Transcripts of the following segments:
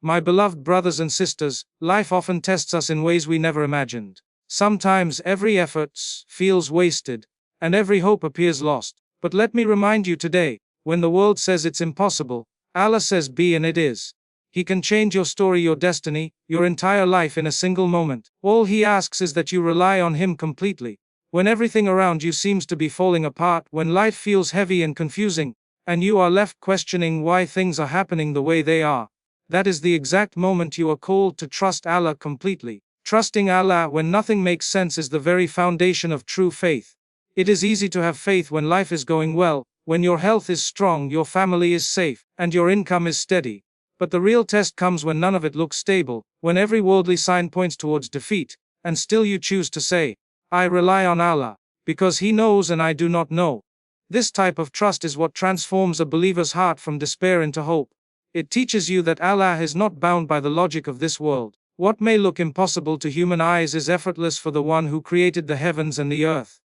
My beloved brothers and sisters, life often tests us in ways we never imagined. Sometimes every effort feels wasted, and every hope appears lost. But let me remind you today, when the world says it's impossible, Allah says be, and it is. He can change your story, your destiny, your entire life in a single moment. All He asks is that you rely on Him completely. When everything around you seems to be falling apart, when life feels heavy and confusing, and you are left questioning why things are happening the way they are, that is the exact moment you are called to trust Allah completely. Trusting Allah when nothing makes sense is the very foundation of true faith. It is easy to have faith when life is going well, when your health is strong, your family is safe, and your income is steady. But the real test comes when none of it looks stable, when every worldly sign points towards defeat, and still you choose to say, I rely on Allah, because He knows and I do not know. This type of trust is what transforms a believer's heart from despair into hope. It teaches you that Allah is not bound by the logic of this world. What may look impossible to human eyes is effortless for the one who created the heavens and the earth.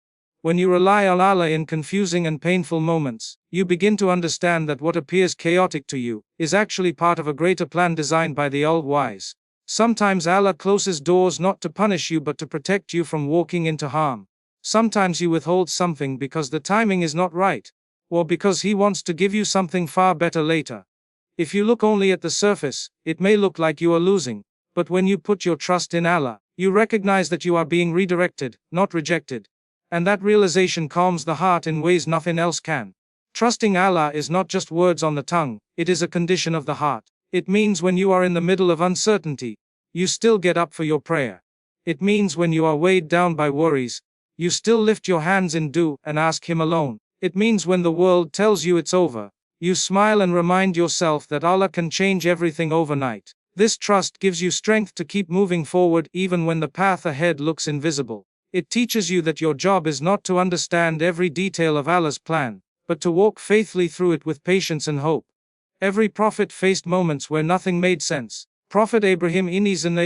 When you rely on Allah in confusing and painful moments, you begin to understand that what appears chaotic to you is actually part of a greater plan designed by the All-Wise. Sometimes Allah closes doors not to punish you but to protect you from walking into harm. Sometimes He withholds something because the timing is not right, or because He wants to give you something far better later. If you look only at the surface, it may look like you are losing. But when you put your trust in Allah, you recognize that you are being redirected, not rejected. And that realization calms the heart in ways nothing else can. Trusting Allah is not just words on the tongue, it is a condition of the heart. It means when you are in the middle of uncertainty, you still get up for your prayer. It means when you are weighed down by worries, you still lift your hands in du'a and ask Him alone. It means when the world tells you it's over, you smile and remind yourself that Allah can change everything overnight. This trust gives you strength to keep moving forward even when the path ahead looks invisible. It teaches you that your job is not to understand every detail of Allah's plan, but to walk faithfully through it with patience and hope. Every prophet faced moments where nothing made sense. Prophet Abraham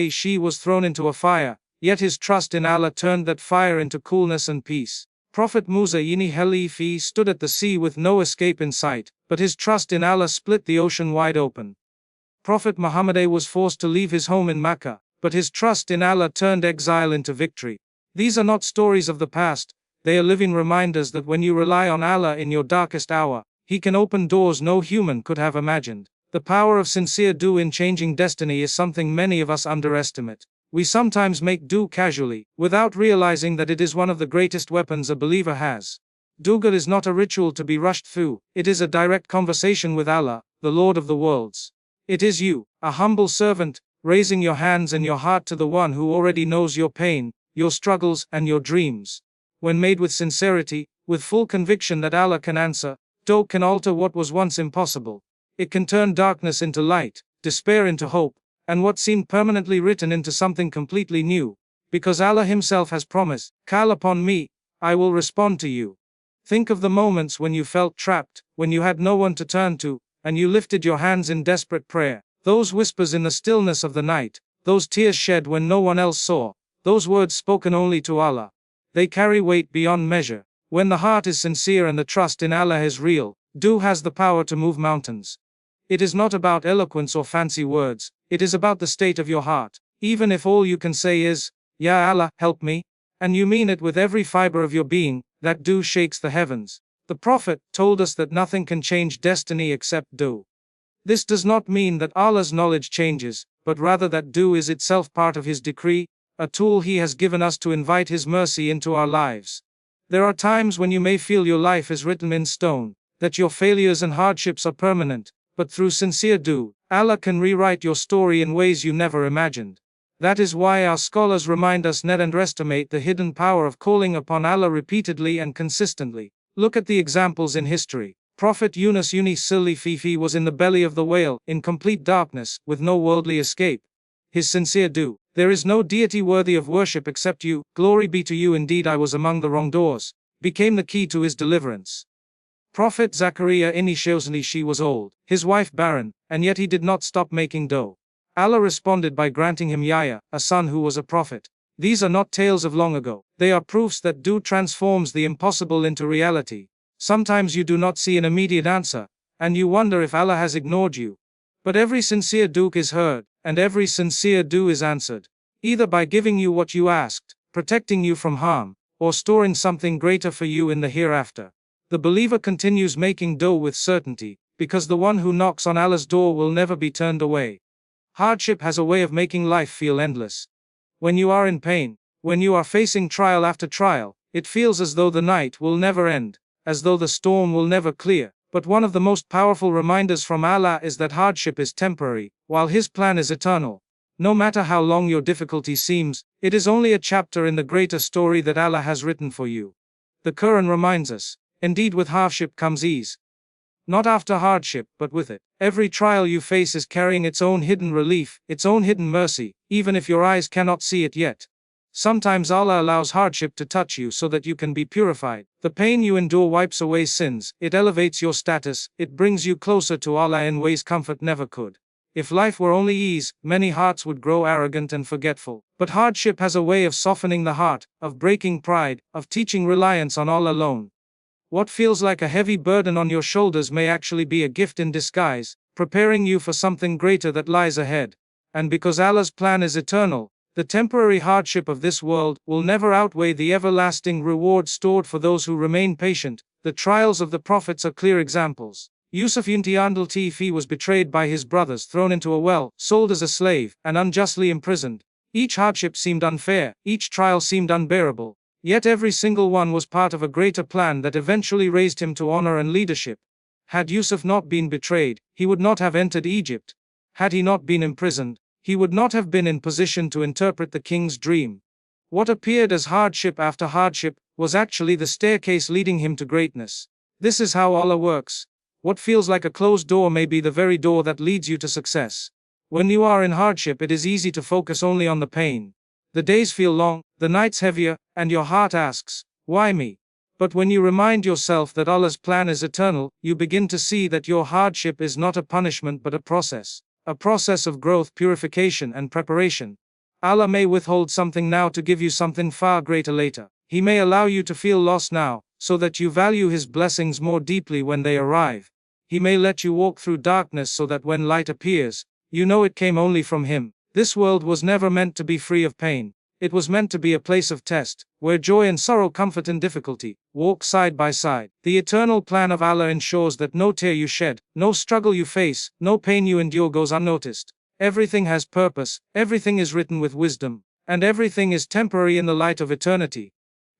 she was thrown into a fire, yet his trust in Allah turned that fire into coolness and peace. Prophet Musa stood at the sea with no escape in sight, but his trust in Allah split the ocean wide open. Prophet Muhammad was forced to leave his home in Mecca, but his trust in Allah turned exile into victory. These are not stories of the past, they are living reminders that when you rely on Allah in your darkest hour, He can open doors no human could have imagined. The power of sincere du'a in changing destiny is something many of us underestimate. We sometimes make du'a casually, without realizing that it is one of the greatest weapons a believer has. Du'a is not a ritual to be rushed through, it is a direct conversation with Allah, the Lord of the worlds. It is you, a humble servant, raising your hands and your heart to the one who already knows your pain, your struggles, and your dreams. When made with sincerity, with full conviction that Allah can answer, du'a can alter what was once impossible. It can turn darkness into light, despair into hope, and what seemed permanently written into something completely new. Because Allah Himself has promised, call upon me, I will respond to you. Think of the moments when you felt trapped, when you had no one to turn to, and you lifted your hands in desperate prayer. Those whispers in the stillness of the night, those tears shed when no one else saw, those words spoken only to Allah. They carry weight beyond measure. When the heart is sincere and the trust in Allah is real, du'a has the power to move mountains. It is not about eloquence or fancy words, it is about the state of your heart. Even if all you can say is, Ya Allah, help me, and you mean it with every fiber of your being, that du'a shakes the heavens. The Prophet told us that nothing can change destiny except du'a. This does not mean that Allah's knowledge changes, but rather that du'a is itself part of His decree, a tool He has given us to invite His mercy into our lives. There are times when you may feel your life is written in stone, that your failures and hardships are permanent, but through sincere du'a, Allah can rewrite your story in ways you never imagined. That is why our scholars remind us not to underestimate the hidden power of calling upon Allah repeatedly and consistently. Look at the examples in history. Prophet Yunus was in the belly of the whale, in complete darkness, with no worldly escape. His sincere du'a, there is no deity worthy of worship except you, glory be to you, indeed I was among the wrongdoers, became the key to his deliverance. Prophet Zachariah she was old, his wife barren, and yet he did not stop making du'a. Allah responded by granting him Yahya, a son who was a prophet. These are not tales of long ago, they are proofs that du'a transforms the impossible into reality. Sometimes you do not see an immediate answer, and you wonder if Allah has ignored you. But every sincere du'a is heard, and every sincere du'a is answered. Either by giving you what you asked, protecting you from harm, or storing something greater for you in the hereafter. The believer continues making du'a with certainty, because the one who knocks on Allah's door will never be turned away. Hardship has a way of making life feel endless. When you are in pain, when you are facing trial after trial, it feels as though the night will never end, as though the storm will never clear. But one of the most powerful reminders from Allah is that hardship is temporary, while His plan is eternal. No matter how long your difficulty seems, it is only a chapter in the greater story that Allah has written for you. The Quran reminds us, indeed with hardship comes ease. Not after hardship, but with it. Every trial you face is carrying its own hidden relief, its own hidden mercy, even if your eyes cannot see it yet. Sometimes Allah allows hardship to touch you so that you can be purified. The pain you endure wipes away sins, it elevates your status, it brings you closer to Allah in ways comfort never could. If life were only ease, many hearts would grow arrogant and forgetful. But hardship has a way of softening the heart, of breaking pride, of teaching reliance on Allah alone. What feels like a heavy burden on your shoulders may actually be a gift in disguise, preparing you for something greater that lies ahead. And because Allah's plan is eternal, the temporary hardship of this world will never outweigh the everlasting reward stored for those who remain patient. The trials of the prophets are clear examples. Yusuf Yuntiandal was betrayed by his brothers, thrown into a well, sold as a slave, and unjustly imprisoned. Each hardship seemed unfair, each trial seemed unbearable. Yet every single one was part of a greater plan that eventually raised him to honor and leadership. Had Yusuf not been betrayed, he would not have entered Egypt. Had he not been imprisoned, he would not have been in position to interpret the king's dream. What appeared as hardship after hardship was actually the staircase leading him to greatness. This is how Allah works. What feels like a closed door may be the very door that leads you to success. When you are in hardship, it is easy to focus only on the pain. The days feel long, the nights heavier, and your heart asks, why me? But when you remind yourself that Allah's plan is eternal, you begin to see that your hardship is not a punishment but a process of growth, purification, and preparation. Allah may withhold something now to give you something far greater later. He may allow you to feel lost now, so that you value His blessings more deeply when they arrive. He may let you walk through darkness so that when light appears, you know it came only from Him. This world was never meant to be free of pain. It was meant to be a place of test, where joy and sorrow, comfort and difficulty, walk side by side. The eternal plan of Allah ensures that no tear you shed, no struggle you face, no pain you endure goes unnoticed. Everything has purpose, everything is written with wisdom, and everything is temporary in the light of eternity.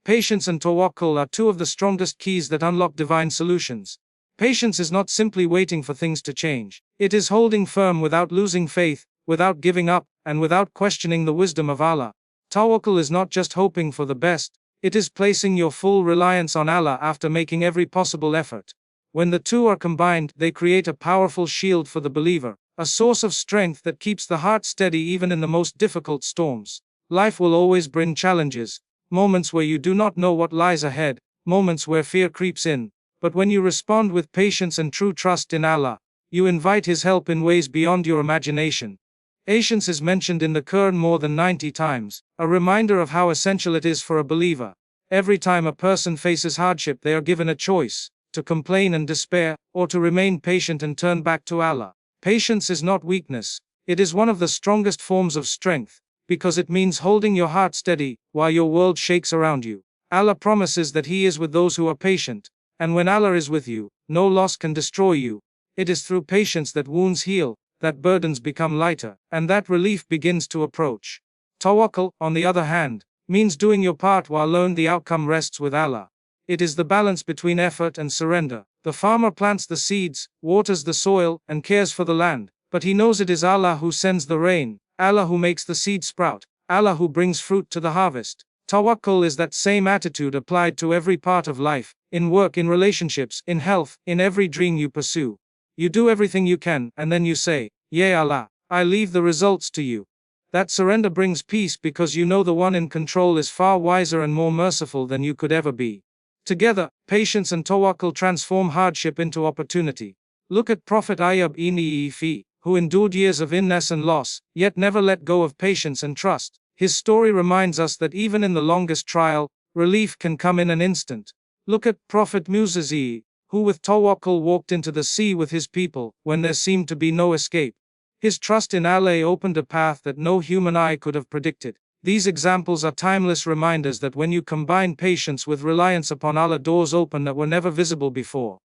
Patience and tawakkul are two of the strongest keys that unlock divine solutions. Patience is not simply waiting for things to change. It is holding firm without losing faith, without giving up, and without questioning the wisdom of Allah. Tawakkul is not just hoping for the best, it is placing your full reliance on Allah after making every possible effort. When the two are combined, they create a powerful shield for the believer, a source of strength that keeps the heart steady even in the most difficult storms. Life will always bring challenges, moments where you do not know what lies ahead, moments where fear creeps in. But when you respond with patience and true trust in Allah, you invite His help in ways beyond your imagination. Patience is mentioned in the Quran more than 90 times, a reminder of how essential it is for a believer. Every time a person faces hardship, they are given a choice, to complain and despair, or to remain patient and turn back to Allah. Patience is not weakness, it is one of the strongest forms of strength, because it means holding your heart steady, while your world shakes around you. Allah promises that He is with those who are patient, and when Allah is with you, no loss can destroy you. It is through patience that wounds heal, that burdens become lighter, and that relief begins to approach. Tawakkul, on the other hand, means doing your part while knowing the outcome rests with Allah. It is the balance between effort and surrender. The farmer plants the seeds, waters the soil, and cares for the land, but he knows it is Allah who sends the rain, Allah who makes the seed sprout, Allah who brings fruit to the harvest. Tawakkul is that same attitude applied to every part of life, in work, in relationships, in health, in every dream you pursue. You do everything you can, and then you say, "Ya Allah, I leave the results to you." That surrender brings peace because you know the one in control is far wiser and more merciful than you could ever be. Together, patience and tawakkul transform hardship into opportunity. Look at Prophet Ayyub ibn who endured years of illness and loss, yet never let go of patience and trust. His story reminds us that even in the longest trial, relief can come in an instant. Look at Prophet Musa, who with Tawakkul walked into the sea with his people, when there seemed to be no escape. His trust in Allah opened a path that no human eye could have predicted. These examples are timeless reminders that when you combine patience with reliance upon Allah, doors open that were never visible before.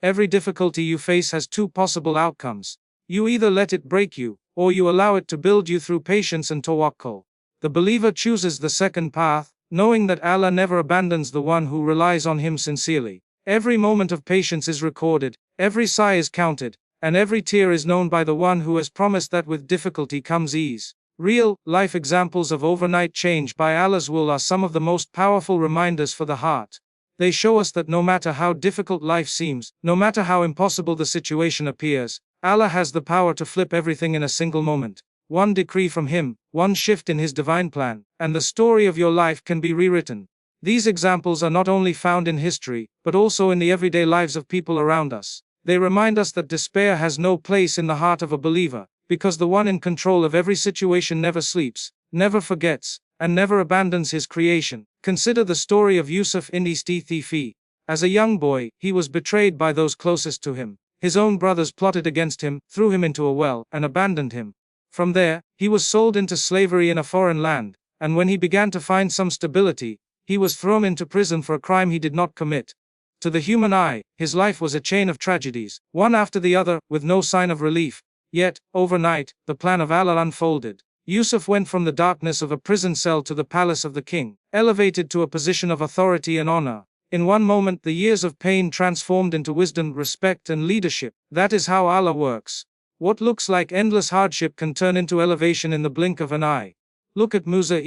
Every difficulty you face has two possible outcomes. You either let it break you, or you allow it to build you through patience and tawakkul. The believer chooses the second path, knowing that Allah never abandons the one who relies on Him sincerely. Every moment of patience is recorded, every sigh is counted, and every tear is known by the one who has promised that with difficulty comes ease. Real, life examples of overnight change by Allah's will are some of the most powerful reminders for the heart. They show us that no matter how difficult life seems, no matter how impossible the situation appears, Allah has the power to flip everything in a single moment. One decree from Him, one shift in His divine plan, and the story of your life can be rewritten. These examples are not only found in history, but also in the everyday lives of people around us. They remind us that despair has no place in the heart of a believer, because the one in control of every situation never sleeps, never forgets, and never abandons His creation. Consider the story of Yusuf Thifi. As a young boy, he was betrayed by those closest to him. His own brothers plotted against him, threw him into a well, and abandoned him. From there, he was sold into slavery in a foreign land, and when he began to find some stability, he was thrown into prison for a crime he did not commit. To the human eye, his life was a chain of tragedies, one after the other, with no sign of relief. Yet, overnight, the plan of Allah unfolded. Yusuf went from the darkness of a prison cell to the palace of the king, elevated to a position of authority and honor. In one moment, the years of pain transformed into wisdom, respect, and leadership. That is how Allah works. What looks like endless hardship can turn into elevation in the blink of an eye. Look at Musa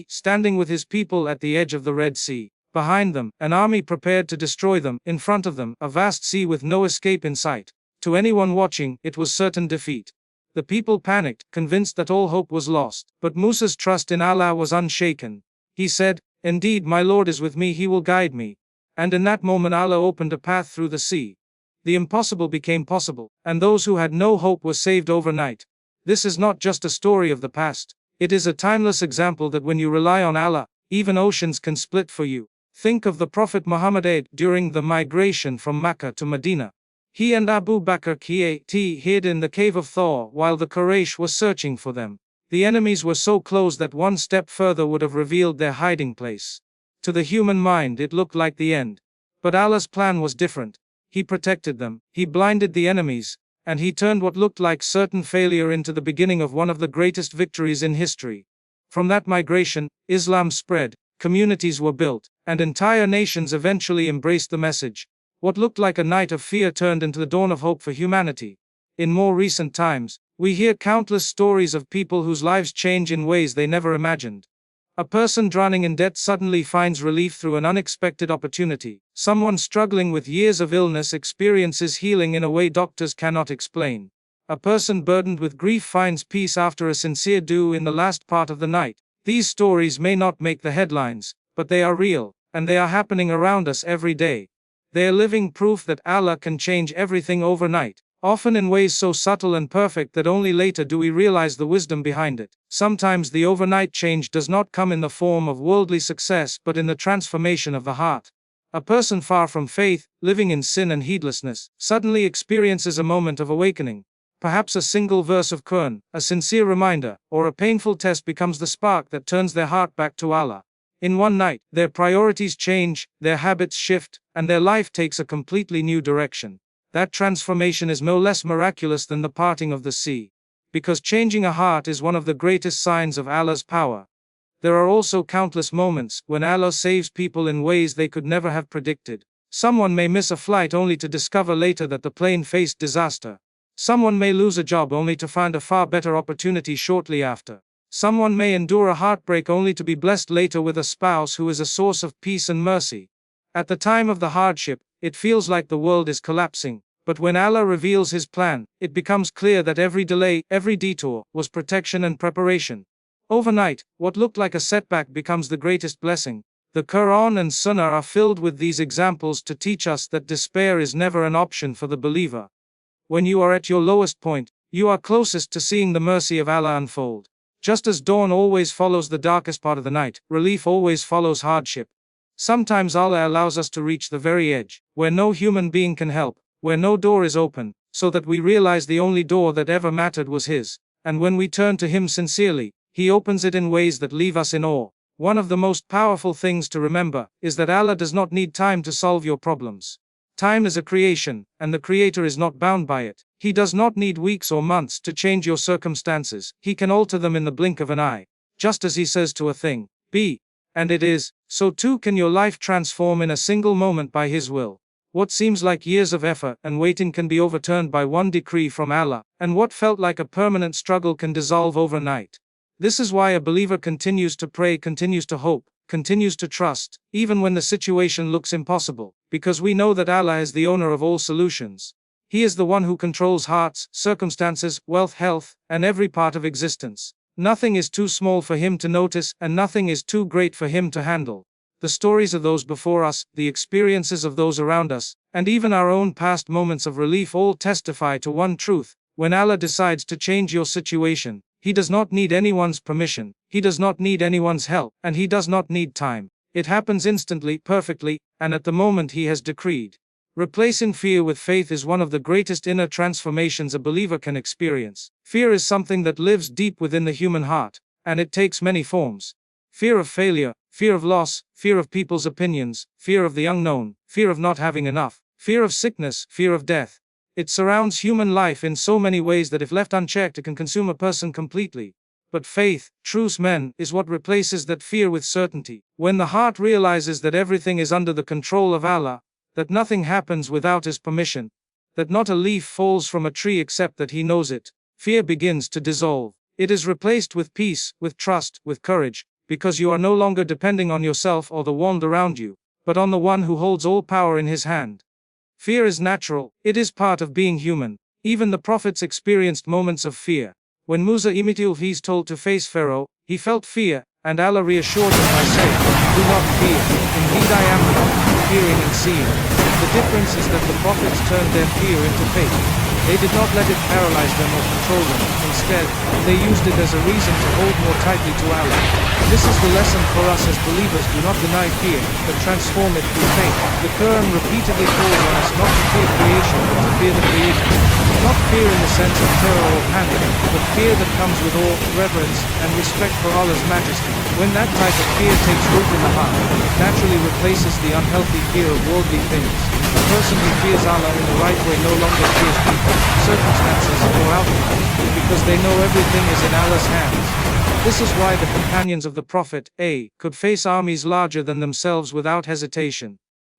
standing with his people at the edge of the Red Sea. Behind them, an army prepared to destroy them. In front of them, a vast sea with no escape in sight. To anyone watching, it was certain defeat. The people panicked, convinced that all hope was lost. But Musa's trust in Allah was unshaken. He said, "Indeed, my Lord is with me, He will guide me." And in that moment Allah opened a path through the sea. The impossible became possible, and those who had no hope were saved overnight. This is not just a story of the past. It is a timeless example that when you rely on Allah, even oceans can split for you. Think of the Prophet Muhammad during the migration from Mecca to Medina. He and Abu Bakr hid in the cave of Thor while the Quraysh were searching for them. The enemies were so close that one step further would have revealed their hiding place. To the human mind it looked like the end. But Allah's plan was different. He protected them, He blinded the enemies, and He turned what looked like certain failure into the beginning of one of the greatest victories in history. From that migration, Islam spread, communities were built, and entire nations eventually embraced the message. What looked like a night of fear turned into the dawn of hope for humanity. In more recent times, we hear countless stories of people whose lives change in ways they never imagined. A person drowning in debt suddenly finds relief through an unexpected opportunity. Someone struggling with years of illness experiences healing in a way doctors cannot explain. A person burdened with grief finds peace after a sincere dua in the last part of the night. These stories may not make the headlines, but they are real, and they are happening around us every day. They are living proof that Allah can change everything overnight, often in ways so subtle and perfect that only later do we realize the wisdom behind it. Sometimes the overnight change does not come in the form of worldly success but in the transformation of the heart. A person far from faith, living in sin and heedlessness, suddenly experiences a moment of awakening. Perhaps a single verse of Quran, a sincere reminder, or a painful test becomes the spark that turns their heart back to Allah. In one night, their priorities change, their habits shift, and their life takes a completely new direction. That transformation is no less miraculous than the parting of the sea. Because changing a heart is one of the greatest signs of Allah's power. There are also countless moments when Allah saves people in ways they could never have predicted. Someone may miss a flight only to discover later that the plane faced disaster. Someone may lose a job only to find a far better opportunity shortly after. Someone may endure a heartbreak only to be blessed later with a spouse who is a source of peace and mercy. At the time of the hardship, it feels like the world is collapsing, but when Allah reveals His plan, it becomes clear that every delay, every detour, was protection and preparation. Overnight, what looked like a setback becomes the greatest blessing. The Quran and Sunnah are filled with these examples to teach us that despair is never an option for the believer. When you are at your lowest point, you are closest to seeing the mercy of Allah unfold. Just as dawn always follows the darkest part of the night, relief always follows hardship. Sometimes Allah allows us to reach the very edge, where no human being can help, where no door is open, so that we realize the only door that ever mattered was His. And when we turn to Him sincerely, He opens it in ways that leave us in awe. One of the most powerful things to remember is that Allah does not need time to solve your problems. Time is a creation, and the Creator is not bound by it. He does not need weeks or months to change your circumstances. He can alter them in the blink of an eye. Just as He says to a thing, be, and it is, so too can your life transform in a single moment by His will. What seems like years of effort and waiting can be overturned by one decree from Allah, and what felt like a permanent struggle can dissolve overnight. This is why a believer continues to pray, continues to hope, continues to trust, even when the situation looks impossible, because we know that Allah is the owner of all solutions. He is the one who controls hearts, circumstances, wealth, health, and every part of existence. Nothing is too small for Him to notice, and nothing is too great for Him to handle. The stories of those before us, the experiences of those around us, and even our own past moments of relief all testify to one truth: when Allah decides to change your situation, He does not need anyone's permission, He does not need anyone's help, and He does not need time. It happens instantly, perfectly, and at the moment He has decreed. Replacing fear with faith is one of the greatest inner transformations a believer can experience. Fear is something that lives deep within the human heart, and it takes many forms. Fear of failure, fear of loss, fear of people's opinions, fear of the unknown, fear of not having enough, fear of sickness, fear of death. It surrounds human life in so many ways that if left unchecked it can consume a person completely. But faith, truce men, is what replaces that fear with certainty. When the heart realizes that everything is under the control of Allah, that nothing happens without His permission, that not a leaf falls from a tree except that He knows it, fear begins to dissolve. It is replaced with peace, with trust, with courage, because you are no longer depending on yourself or the world around you, but on the one who holds all power in His hand. Fear is natural, it is part of being human. Even the prophets experienced moments of fear. When Musa was told to face Pharaoh, he felt fear, and Allah reassured him by saying, "Do not fear, indeed I am with you, hearing and seeing." The difference is that the prophets turned their fear into faith. They did not let it paralyze them or control them. Instead, they used it as a reason to hold more tightly to Allah. This is the lesson for us as believers: do not deny fear, but transform it through faith. The Quran repeatedly calls on us not to fear creation, but to fear the Creator. Not fear in the sense of terror or panic, but fear that comes with awe, reverence, and respect for Allah's majesty. When that type of fear takes root in the heart, it naturally replaces the unhealthy fear of worldly things. A person who fears Allah in the right way no longer fears people, circumstances, or outcomes, because they know everything is in Allah's hands. This is why the companions of the Prophet could face armies larger than themselves without hesitation.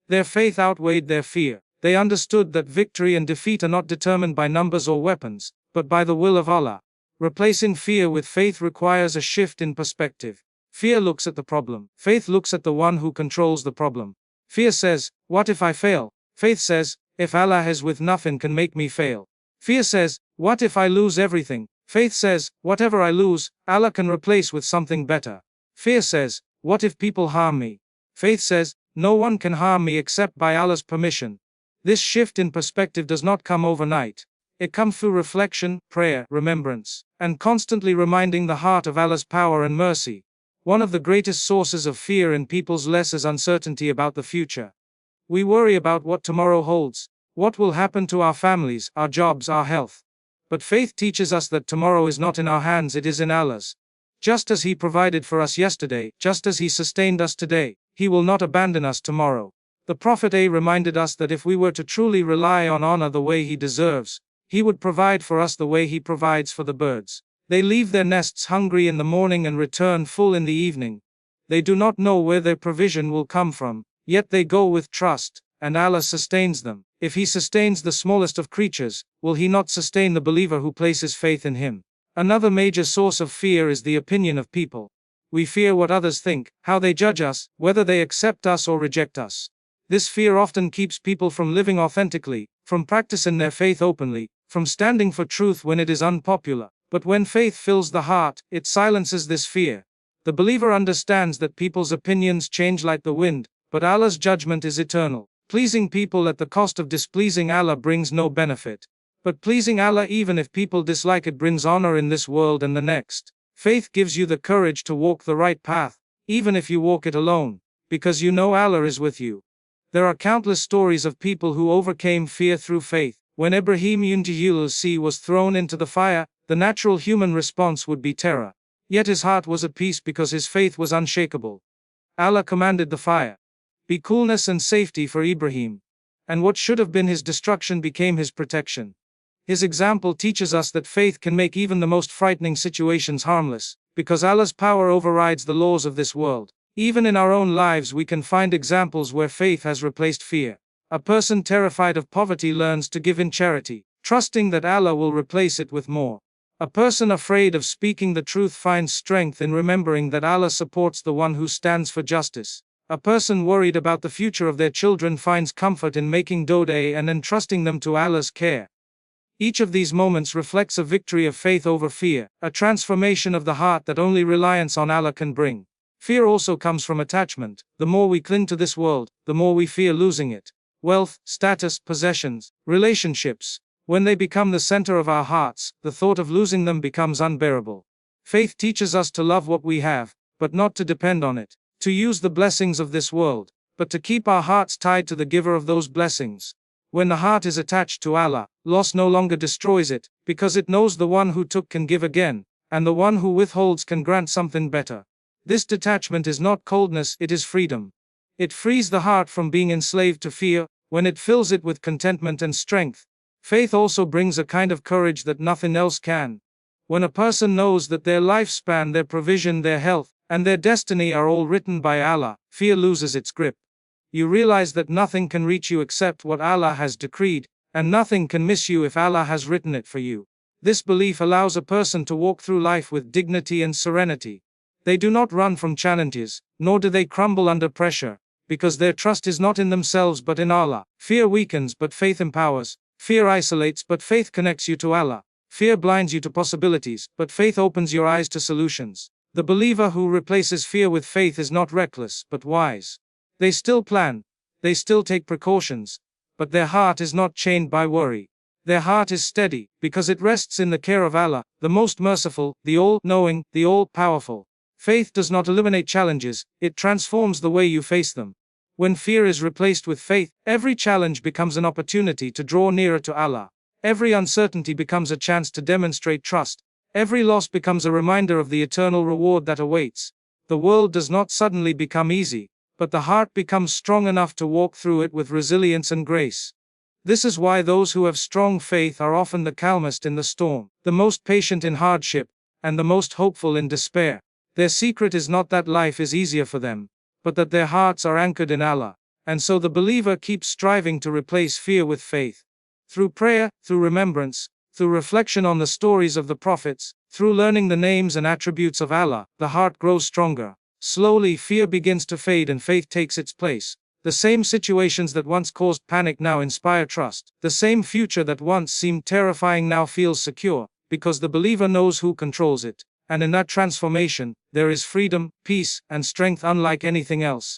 Their faith outweighed their fear. They understood that victory and defeat are not determined by numbers or weapons, but by the will of Allah. Replacing fear with faith requires a shift in perspective. Fear looks at the problem. Faith looks at the one who controls the problem. Fear says, "What if I fail?" Faith says, "If Allah is with, nothing can make me fail." Fear says, "What if I lose everything?" Faith says, "Whatever I lose, Allah can replace with something better." Fear says, "What if people harm me?" Faith says, "No one can harm me except by Allah's permission." This shift in perspective does not come overnight. It comes through reflection, prayer, remembrance, and constantly reminding the heart of Allah's power and mercy. One of the greatest sources of fear in people's lives is uncertainty about the future. We worry about what tomorrow holds, what will happen to our families, our jobs, our health. But faith teaches us that tomorrow is not in our hands, it is in Allah's. Just as He provided for us yesterday, just as He sustained us today, He will not abandon us tomorrow. The Prophet reminded us that if we were to truly rely on honor the way He deserves, He would provide for us the way He provides for the birds. They leave their nests hungry in the morning and return full in the evening. They do not know where their provision will come from, yet they go with trust, and Allah sustains them. If He sustains the smallest of creatures, will He not sustain the believer who places faith in Him? Another major source of fear is the opinion of people. We fear what others think, how they judge us, whether they accept us or reject us. This fear often keeps people from living authentically, from practicing their faith openly, from standing for truth when it is unpopular. But when faith fills the heart, it silences this fear. The believer understands that people's opinions change like the wind, but Allah's judgment is eternal. Pleasing people at the cost of displeasing Allah brings no benefit. But pleasing Allah even if people dislike it brings honor in this world and the next. Faith gives you the courage to walk the right path, even if you walk it alone. because you know Allah is with you. There are countless stories of people who overcame fear through faith. When Ibrahim UNTULC was thrown into the fire, the natural human response would be terror. Yet his heart was at peace because his faith was unshakable. Allah commanded the fire. Be coolness and safety for Ibrahim. And what should have been his destruction became his protection. His example teaches us that faith can make even the most frightening situations harmless, because Allah's power overrides the laws of this world. Even in our own lives we can find examples where faith has replaced fear. A person terrified of poverty learns to give in charity, trusting that Allah will replace it with more. A person afraid of speaking the truth finds strength in remembering that Allah supports the one who stands for justice. A person worried about the future of their children finds comfort in making duʿā and entrusting them to Allah's care. Each of these moments reflects a victory of faith over fear, a transformation of the heart that only reliance on Allah can bring. Fear also comes from attachment. The more we cling to this world, the more we fear losing it. Wealth, status, possessions, relationships. When they become the center of our hearts, the thought of losing them becomes unbearable. Faith teaches us to love what we have, but not to depend on it, to use the blessings of this world, but to keep our hearts tied to the giver of those blessings. When the heart is attached to Allah, loss no longer destroys it, because it knows the one who took can give again, and the one who withholds can grant something better. This detachment is not coldness, it is freedom. It frees the heart from being enslaved to fear, when it fills it with contentment and strength. Faith also brings a kind of courage that nothing else can. When a person knows that their lifespan, their provision, their health, and their destiny are all written by Allah, fear loses its grip. You realize that nothing can reach you except what Allah has decreed, and nothing can miss you if Allah has written it for you. This belief allows a person to walk through life with dignity and serenity. They do not run from challenges, nor do they crumble under pressure, because their trust is not in themselves but in Allah. Fear weakens but faith empowers. Fear isolates but faith connects you to Allah. Fear blinds you to possibilities, but faith opens your eyes to solutions. The believer who replaces fear with faith is not reckless but wise. They still plan, they still take precautions, but their heart is not chained by worry. Their heart is steady, because it rests in the care of Allah, the most merciful, the all-knowing, the all-powerful. Faith does not eliminate challenges, it transforms the way you face them. When fear is replaced with faith, every challenge becomes an opportunity to draw nearer to Allah. Every uncertainty becomes a chance to demonstrate trust. Every loss becomes a reminder of the eternal reward that awaits. The world does not suddenly become easy, but the heart becomes strong enough to walk through it with resilience and grace. This is why those who have strong faith are often the calmest in the storm, the most patient in hardship, and the most hopeful in despair. Their secret is not that life is easier for them, but that their hearts are anchored in Allah. And so the believer keeps striving to replace fear with faith. Through prayer, through remembrance, through reflection on the stories of the prophets, through learning the names and attributes of Allah, the heart grows stronger. Slowly fear begins to fade and faith takes its place. The same situations that once caused panic now inspire trust. The same future that once seemed terrifying now feels secure, because the believer knows who controls it. And in that transformation, there is freedom, peace, and strength unlike anything else.